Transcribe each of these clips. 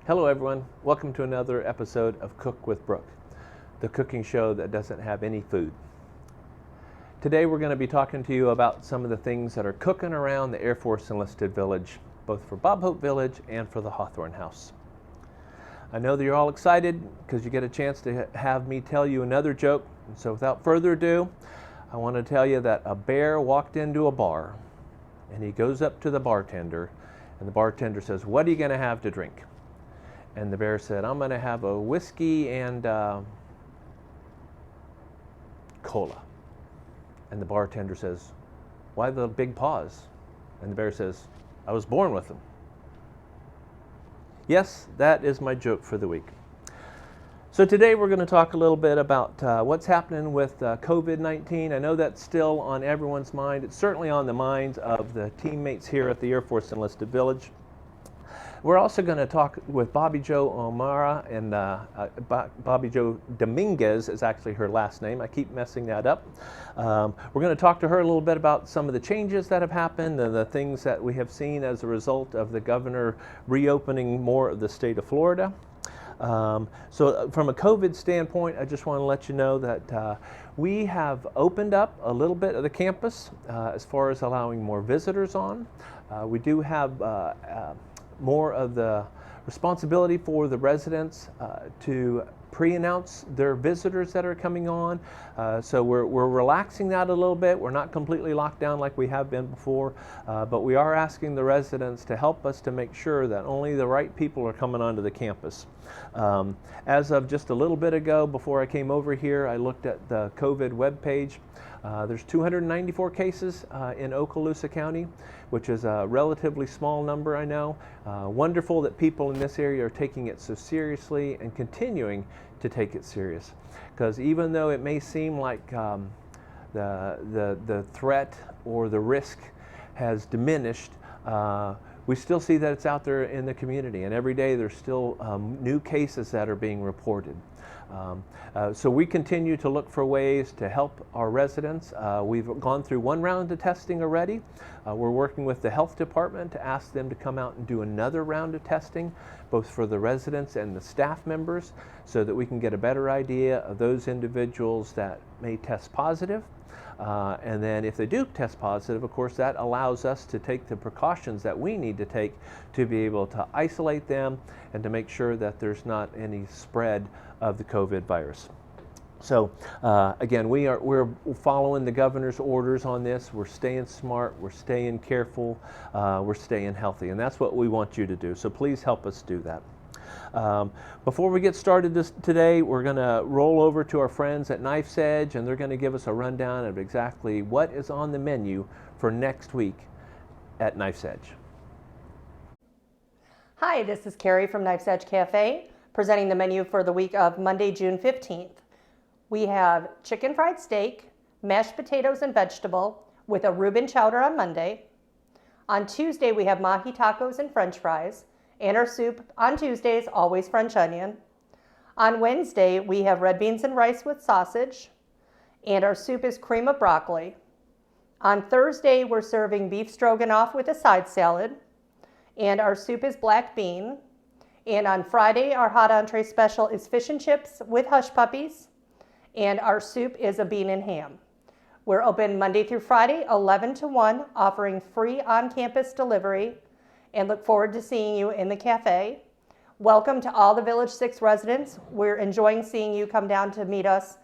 Hello everyone, welcome to another episode of Cook with Brooke, the cooking show that doesn't have any food. Today we're going to be talking to you about some of the things that are cooking around the Air Force Enlisted Village, both for Bob Hope Village and for the Hawthorne House. I know that you're all excited because you get a chance to have me tell you another joke, and so without further ado, I want to tell you that a bear walked into a bar and he goes up to the bartender and the bartender says, "What are you going to have to drink?" And the bear said, "I'm going to have a whiskey and cola." And the bartender says, "Why the big pause?" And the bear says, "I was born with them." Yes, that is my joke for the week. So today we're going to talk a little bit about what's happening with COVID-19. I know that's still on everyone's mind. It's certainly on the minds of the teammates here at the Air Force Enlisted Village. We're also going to talk with Bobbi Jo O'Mara, and Bobbi Jo Dominguez is actually her last name. I keep messing that up. We're going to talk to her a little bit about some of the changes that have happened and the things that we have seen as a result of the governor reopening more of the state of Florida. So from a COVID standpoint, I just want to let you know that we have opened up a little bit of the campus as far as allowing more visitors on. We do have more of the responsibility for the residents to pre-announce their visitors that are coming on. So we're relaxing that a little bit. We're not completely locked down like we have been before, but we are asking the residents to help us to make sure that only the right people are coming onto the campus. As of just a little bit ago, before I came over here, I looked at the COVID webpage. There's 294 cases in Okaloosa County, which is a relatively small number, I know. Wonderful that people in this area are taking it so seriously and continuing to take it serious. Because even though it may seem like the threat or the risk has diminished, we still see that it's out there in the community, and every day there's still new cases that are being reported. So we continue to look for ways to help our residents. We've gone through one round of testing already. We're working with the health department to ask them to come out and do another round of testing, both for the residents and the staff members, so that we can get a better idea of those individuals that may test positive. And then if they do test positive, of course, that allows us to take the precautions that we need to take to be able to isolate them and to make sure that there's not any spread of the COVID virus. So again, we're following the governor's orders on this. We're staying smart, we're staying careful, we're staying healthy, and that's what we want you to do. So please help us do that. Before we get started today, we're going to roll over to our friends at Knife's Edge, and they're going to give us a rundown of exactly what is on the menu for next week at Knife's Edge. Hi, this is Carrie from Knife's Edge Cafe, presenting the menu for the week of Monday, June 15th. We have chicken fried steak, mashed potatoes and vegetable with a Reuben chowder on Monday. On Tuesday, we have mahi tacos and French fries. And our soup on Tuesdays, always French onion. On Wednesday, we have red beans and rice with sausage, and our soup is cream of broccoli. On Thursday, we're serving beef stroganoff with a side salad, and our soup is black bean. And on Friday, our hot entree special is fish and chips with hush puppies, and our soup is a bean and ham. We're open Monday through Friday, 11 to 1, offering free on-campus delivery, and look forward to seeing you in the cafe. Welcome to all the Village 6 residents. We're enjoying seeing you come down to meet us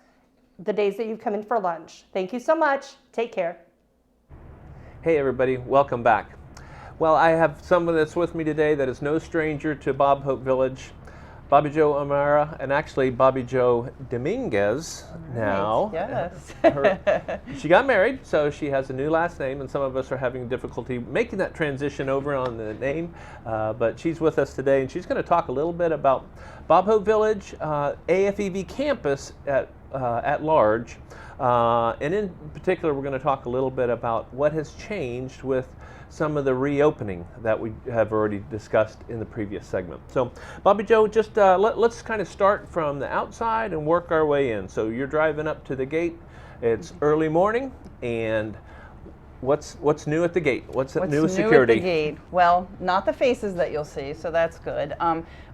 the days that you've come in for lunch. Thank you so much. Take care. Hey everybody, welcome back. Well, I have someone that's with me today that is no stranger to Bob Hope Village, Bobbi Jo O'Mara, and actually Bobbi Jo Dominguez now. Right, yes. She got married, so she has a new last name, and some of us are having difficulty making that transition over on the name, but she's with us today, and she's going to talk a little bit about Bob Hope Village, AFEV campus at large, and in particular we're going to talk a little bit about what has changed with some of the reopening that we have already discussed in the previous segment. So Bobbi Jo, just let's kind of start from the outside and work our way in. So you're driving up to the gate, it's early morning, and what's new at the gate? What's new with New security? at the gate? Well, not the faces that you'll see, so that's good.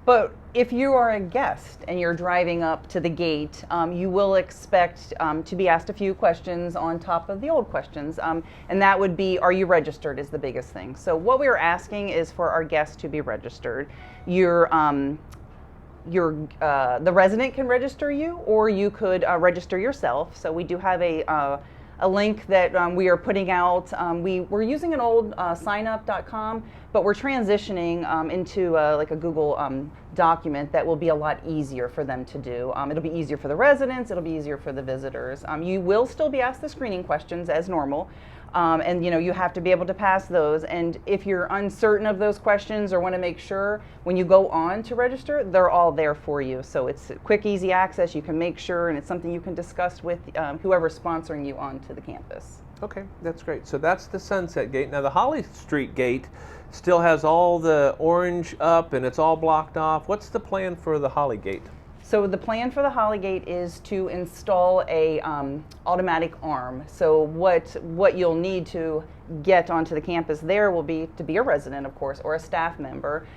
But if you are a guest and you're driving up to the gate, you will expect to be asked a few questions on top of the old questions. And that would be, are you registered is the biggest thing. So what we're asking is for our guests to be registered. The resident can register you, or you could register yourself. So we do have a link that we are putting out. We're using an old signup.com, but we're transitioning into like a Google document that will be a lot easier for them to do. It'll be easier for the residents, it'll be easier for the visitors. You will still be asked the screening questions as normal. And you have to be able to pass those. And if you're uncertain of those questions or want to make sure, when you go on to register, they're all there for you. So it's quick, easy access. You can make sure, and it's something you can discuss with whoever's sponsoring you onto the campus. Okay, that's great. So that's the Sunset Gate. Now the Holly Street Gate still has all the orange up and it's all blocked off. What's the plan for the Holly Gate? So the plan for the Holly Gate is to install a automatic arm. So what you'll need to get onto the campus there will be to be a resident, of course, or a staff member.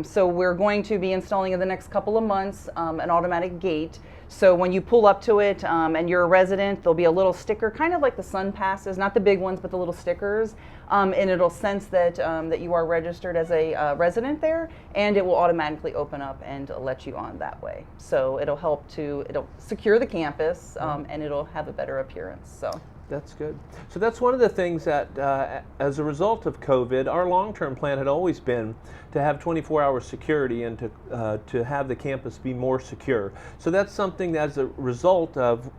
So we're going to be installing in the next couple of months an automatic gate. So when you pull up to it and you're a resident, there'll be a little sticker, kind of like the sun passes, not the big ones, but the little stickers, and it'll sense that that you are registered as a resident there, and it will automatically open up and let you on that way. So it'll secure the campus, and it'll have a better appearance. So. That's good. So that's one of the things that, as a result of COVID, our long-term plan had always been to have 24-hour security and to have the campus be more secure. So that's something that, as a result of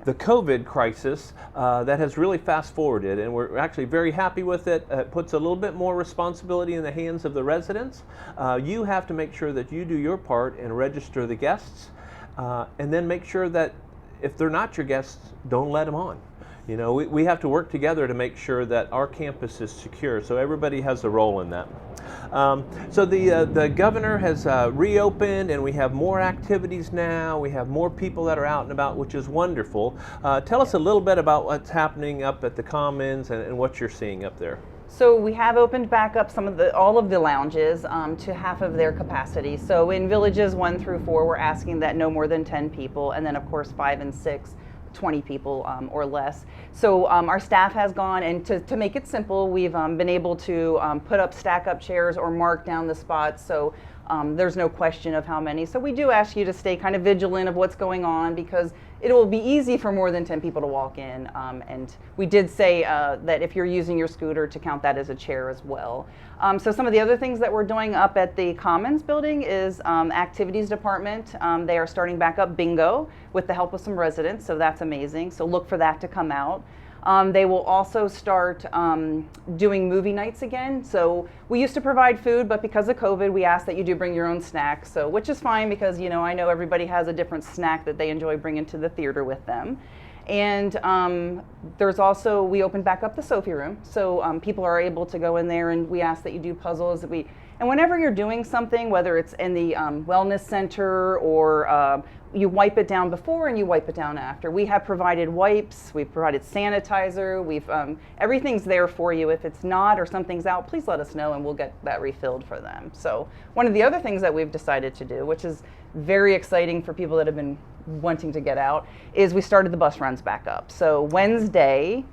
the COVID crisis, that has really fast-forwarded, and we're actually very happy with it. It puts a little bit more responsibility in the hands of the residents. You have to make sure that you do your part and register the guests, and then make sure that if they're not your guests, don't let them on. We have to work together to make sure that our campus is secure, so everybody has a role in that. So the governor has reopened, and we have more activities now. We have more people that are out and about, which is wonderful. Tell us a little bit about what's happening up at the Commons and what you're seeing up there. So we have opened back up all of the lounges to half of their capacity. So in villages 1 through 4, we're asking that no more than 10 people, and then of course 5 and 6. 20 people or less. So our staff has gone, and to make it simple, we've been able to put up stack up chairs or mark down the spots, so there's no question of how many. So we do ask you to stay kind of vigilant of what's going on, because it will be easy for more than 10 people to walk in, and we did say that if you're using your scooter, to count that as a chair as well. So some of the other things that we're doing up at the Commons building is activities department. They are starting back up bingo with the help of some residents, so that's amazing. So look for that to come out. They will also start doing movie nights again. So we used to provide food, but because of COVID, we ask that you do bring your own snacks. So, which is fine, because I know everybody has a different snack that they enjoy bringing to the theater with them. And there's also, we opened back up the Sophie room. So people are able to go in there, and we ask that you do puzzles. And whenever you're doing something, whether it's in the wellness center or you wipe it down before and you wipe it down after. We have provided wipes, we've provided sanitizer, everything's there for you. If it's not or something's out, please let us know and we'll get that refilled for them. So one of the other things that we've decided to do, which is very exciting for people that have been wanting to get out, is we started the bus runs back up. So Wednesday,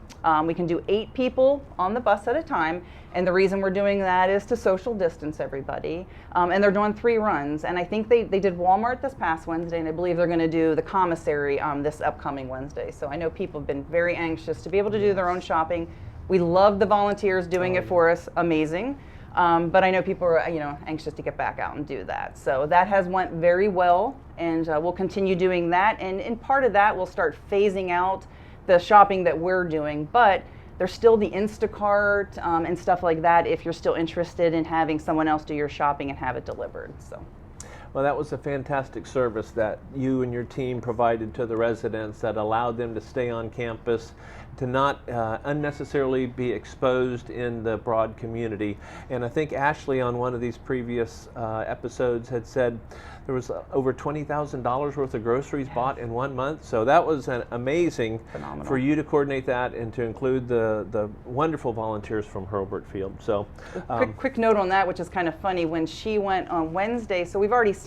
we can do 8 people on the bus at a time. And the reason we're doing that is to social distance everybody. And they're doing 3 runs. And I think they did Walmart this past Wednesday, and I believe they're going to do the commissary this upcoming Wednesday. So I know people have been very anxious to be able to do their own shopping. We love the volunteers doing it for us, amazing. But I know people are anxious to get back out and do that. So that has went very well, and we'll continue doing that. And in part of that, we'll start phasing out the shopping that we're doing. But there's still the Instacart and stuff like that if you're still interested in having someone else do your shopping and have it delivered. So. Well, that was a fantastic service that you and your team provided to the residents that allowed them to stay on campus, to not unnecessarily be exposed in the broad community. And I think Ashley on one of these previous episodes had said there was over $20,000 worth of groceries bought in 1 month. So that was amazing. Phenomenal. For you to coordinate that and to include the wonderful volunteers from Hurlburt Field. So quick note on that, which is kind of funny. When she went on Wednesday, so we've already seen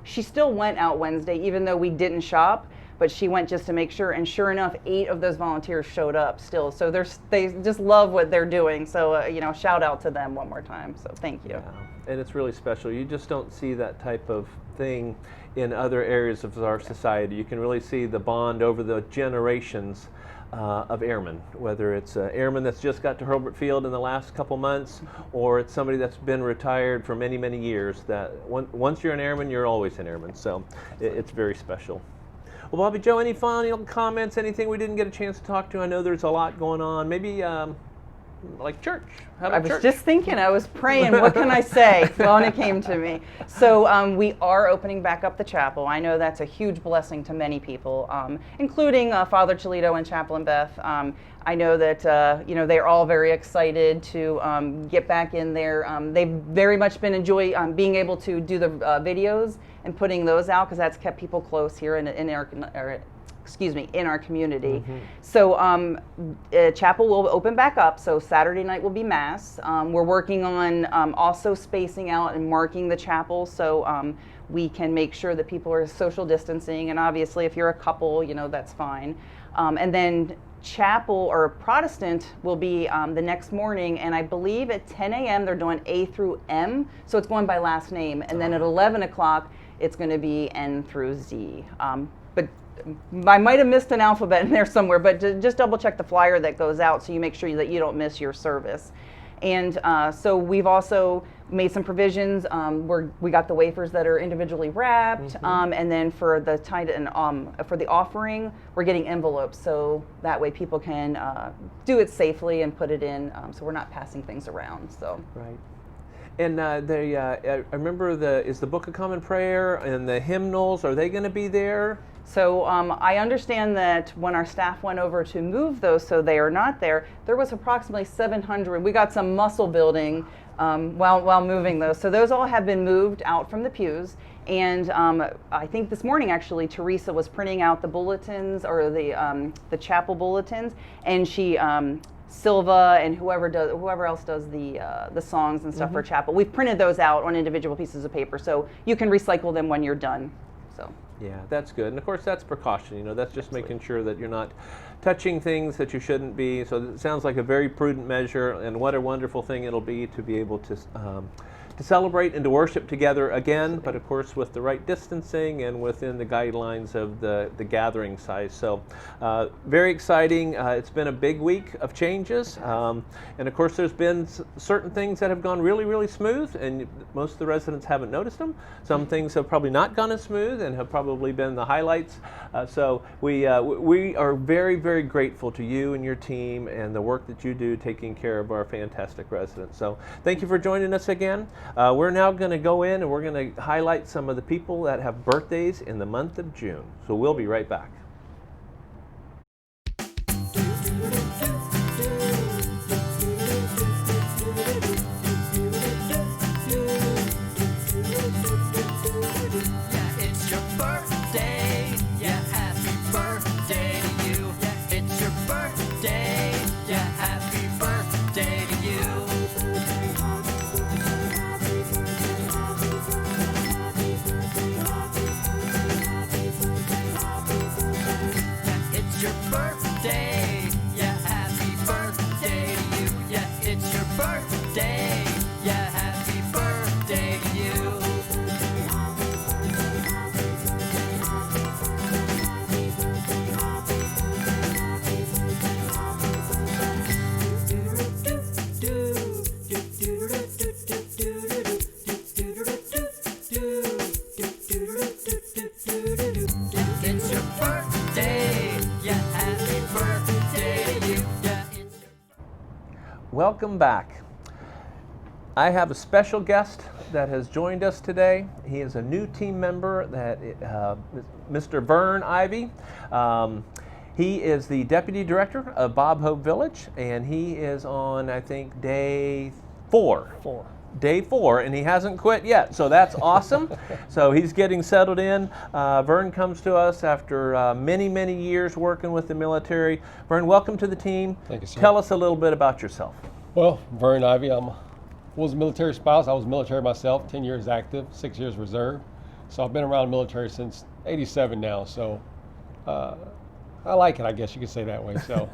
she still went out Wednesday, even though we didn't shop, but she went just to make sure, and sure enough, 8 of those volunteers showed up still. So they just love what they're doing. So, shout out to them one more time. So thank you. Yeah. And it's really special. You just don't see that type of thing in other areas of our society. You can really see the bond over the generations of airmen, whether it's an airman that's just got to Hurlburt Field in the last couple months, or it's somebody that's been retired for many, many years. That once you're an airman, you're always an airman. So it's very special. Well, Bobbi Jo, any final comments, anything we didn't get a chance to talk to? I know there's a lot going on. Maybe like church. How about I was church? just thinking, I was praying, what can I say? Well, and it came to me. So we are opening back up the chapel. I know that's a huge blessing to many people, including Father Cholito and Chaplain Beth. I know that they're all very excited to get back in there. They've very much been enjoying being able to do the videos and putting those out, because that's kept people close here in our community. Mm-hmm. So chapel will open back up. So Saturday night will be mass. We're working on also spacing out and marking the chapel, so we can make sure that people are social distancing. And obviously, if you're a couple, that's fine. And then chapel or Protestant will be the next morning, and I believe at 10 a.m. they're doing A through M, so it's going by last name. And then at 11 o'clock, it's going to be N through Z. But I might have missed an alphabet in there somewhere, but just double check the flyer that goes out so you make sure that you don't miss your service. And so we've also made some provisions. We got the wafers that are individually wrapped, Mm-hmm. and then for the for the offering, we're getting envelopes, so that way people can do it safely and put it in, so we're not passing things around. So Right. And I remember is the Book of Common Prayer and the hymnals, are they going to be there? So I understand that when our staff went over to move those so they are not there, there was approximately 700. We got some muscle building while moving those. So those all have been moved out from the pews. And I think this morning, actually, Teresa was printing out the bulletins, or the chapel bulletins, and she Silva and whoever else does the songs and stuff for chapel. We've printed those out on individual pieces of paper, so you can recycle them when you're done. So. Yeah, that's good. And of course, that's precaution. That's just making sure that you're not touching things that you shouldn't be. So it sounds like a very prudent measure, and what a wonderful thing it'll be to be able to celebrate and to worship together again, but of course with the right distancing and within the guidelines of the gathering size. So very exciting. It's been a big week of changes, and of course there's been certain things that have gone really, really smooth, and most of the residents haven't noticed them. Some things have probably not gone as smooth and have probably been the highlights. So we are very, very grateful to you and your team and the work that you do taking care of our fantastic residents. So thank you for joining us again. We're now going to go in and we're going to highlight some of the people that have birthdays in the month of June. So we'll be right back. Welcome back. I have a special guest that has joined us today. He is a new team member, Mr. Vern Ivy. He is the Deputy Director of Bob Hope Village, and he is on, I think, day 4. Day 4, and he hasn't quit yet, so that's awesome. So he's getting settled in. Vern comes to us after many, many years working with the military. Vern, welcome to the team. Thank you, sir. Tell us a little bit about yourself. Well, Vern Ivy, was a military spouse. I was military myself, 10 years active, 6 years reserve. So I've been around the military since 87 now, so I like it, I guess you could say that way. So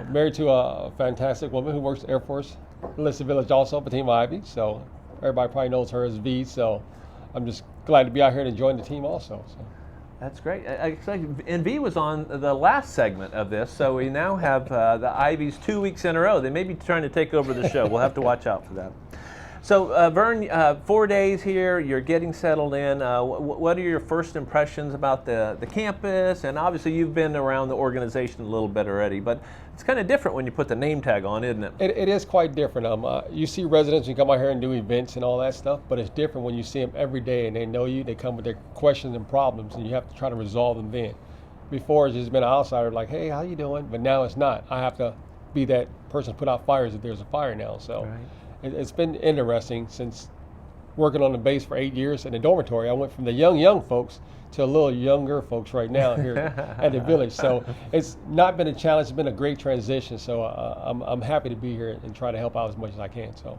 married to a fantastic woman who works at the Air Force, enlisted village also, Team Ivy, so everybody probably knows her as V, so I'm just glad to be out here to join the team also. So. That's great. And V was on the last segment of this, so we now have the Ivies 2 weeks in a row. They may be trying to take over the show. We'll have to watch out for that. So Vern, 4 days here, you're getting settled in. What are your first impressions about the campus? And obviously you've been around the organization a little bit already, but it's kind of different when you put the name tag on, isn't it? It is quite different. You see residents who come out here and do events and all that stuff, but it's different when you see them every day and they know you, they come with their questions and problems, and you have to try to resolve them then. Before, it's just been an outsider like, hey, how you doing? But now it's not. I have to be that person to put out fires if there's a fire now. So. Right. It's been interesting since working on the base for 8 years in the dormitory. I went from the young folks to a little younger folks right now here at the village. So it's not been a challenge. It's been a great transition. So I'm happy to be here and try to help out as much as I can. So.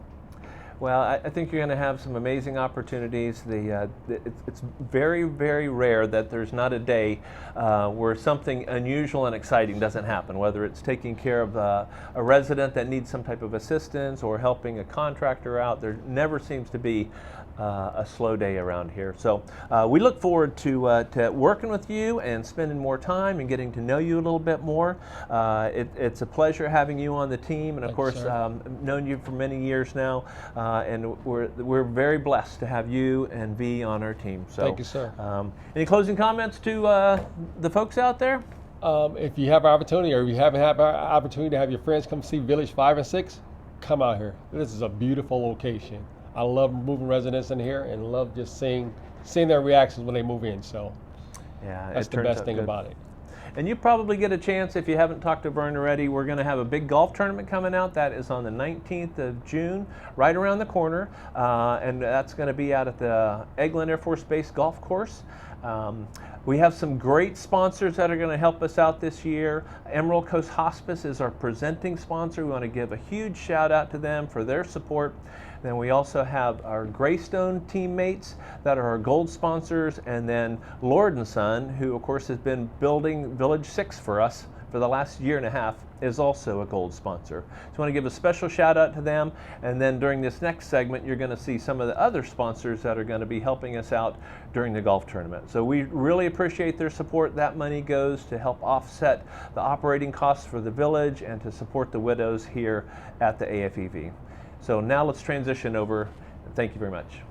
Well, I think you're going to have some amazing opportunities. It's very, very rare that there's not a day where something unusual and exciting doesn't happen, whether it's taking care of a resident that needs some type of assistance or helping a contractor out. There never seems to be a slow day around here. So we look forward to working with you and spending more time and getting to know you a little bit more. It's a pleasure having you on the team, and of course, known you for many years now. And we're very blessed to have you and V on our team. So, thank you, sir. Any closing comments to the folks out there? If you have an opportunity, or if you haven't had an opportunity to have your friends come see Village 5 and 6, come out here. This is a beautiful location. I love moving residents in here and love just seeing their reactions when they move in. So yeah, that's the best thing about it. And you probably get a chance, if you haven't talked to Vern already, we're going to have a big golf tournament coming out. That is on the 19th of June, right around the corner. And that's going to be out at the Eglin Air Force Base Golf Course. We have some great sponsors that are going to help us out this year. Emerald Coast Hospice is our presenting sponsor. We want to give a huge shout out to them for their support. Then we also have our Greystone teammates that are our gold sponsors, and then Lord & Son, who of course has been building Village 6 for us for the last year and a half, is also a gold sponsor. So I want to give a special shout out to them, and then during this next segment you're going to see some of the other sponsors that are going to be helping us out during the golf tournament. So we really appreciate their support. That money goes to help offset the operating costs for the village and to support the widows here at the AFEV. So now let's transition over. Thank you very much.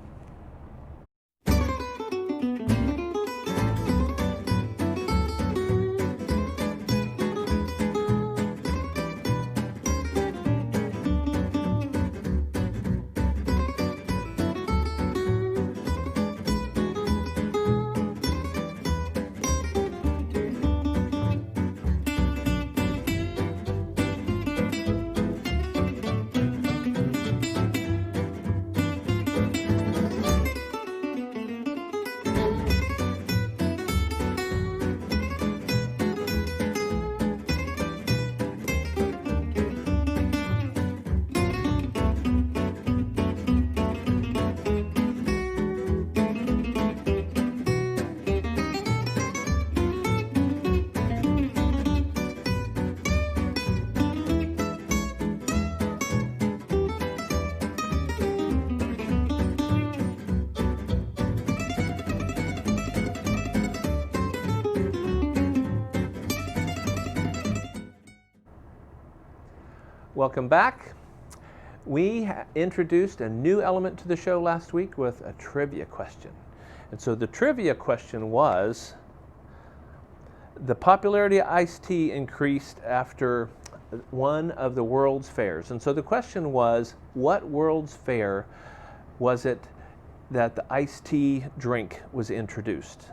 Welcome back. We introduced a new element to the show last week with a trivia question. And so the trivia question was, the popularity of iced tea increased after one of the World's Fairs. And so the question was, what World's Fair was it that the iced tea drink was introduced?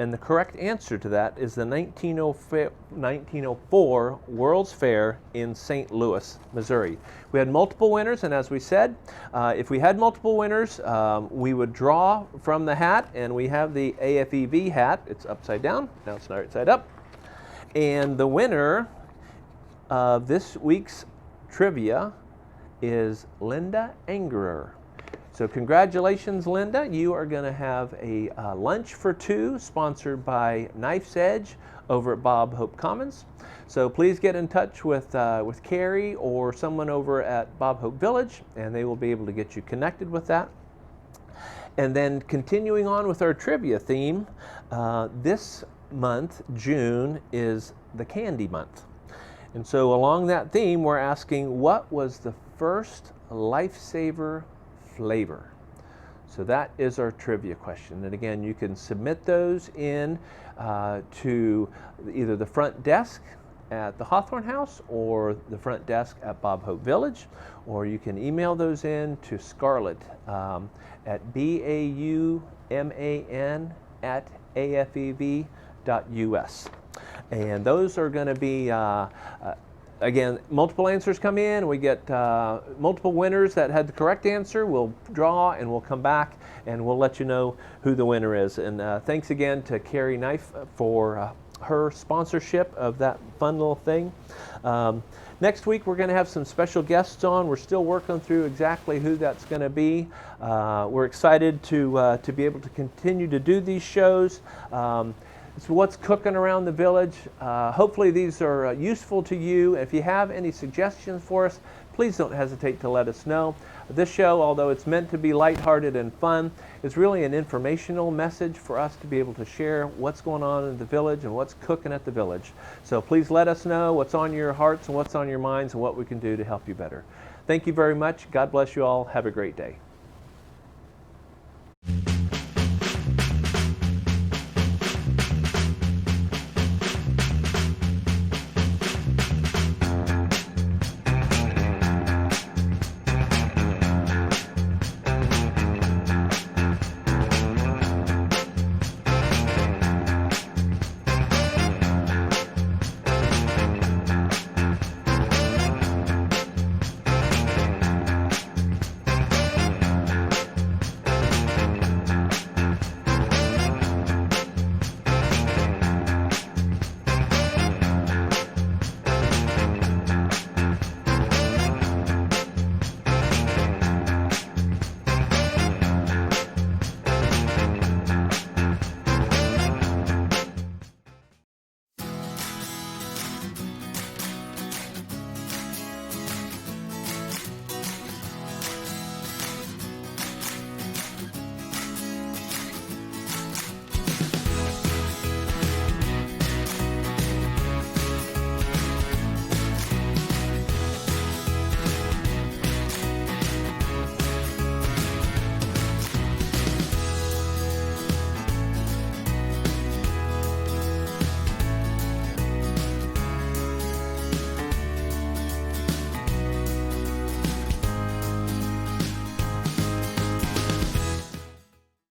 And the correct answer to that is the 1904 World's Fair in St. Louis, Missouri. We had multiple winners, and as we said, if we had multiple winners, we would draw from the hat, and we have the AFEV hat. It's upside down, now it's right side up. And the winner of this week's trivia is Linda Angerer. So congratulations, Linda. You are going to have a lunch for two sponsored by Knife's Edge over at Bob Hope Commons. So please get in touch with Carrie or someone over at Bob Hope Village, and they will be able to get you connected with that. And then continuing on with our trivia theme, this month, June, is the candy month. And so along that theme, we're asking, what was the first lifesaver flavor? So that is our trivia question. And again, you can submit those in to either the front desk at the Hawthorne House or the front desk at Bob Hope Village, or you can email those in to Scarlett at bauman@afev.us. And those are going to be again, multiple answers come in. We get multiple winners that had the correct answer. We'll draw and we'll come back and we'll let you know who the winner is. And thanks again to Carrie Knife for her sponsorship of that fun little thing. Next week we're going to have some special guests on. We're still working through exactly who that's going to be. We're excited to be able to continue to do these shows. It's what's cooking around the village. Hopefully these are useful to you. If you have any suggestions for us, please don't hesitate to let us know. This show, although it's meant to be lighthearted and fun, is really an informational message for us to be able to share what's going on in the village and what's cooking at the village. So please let us know what's on your hearts and what's on your minds and what we can do to help you better. Thank you very much. God bless you all. Have a great day.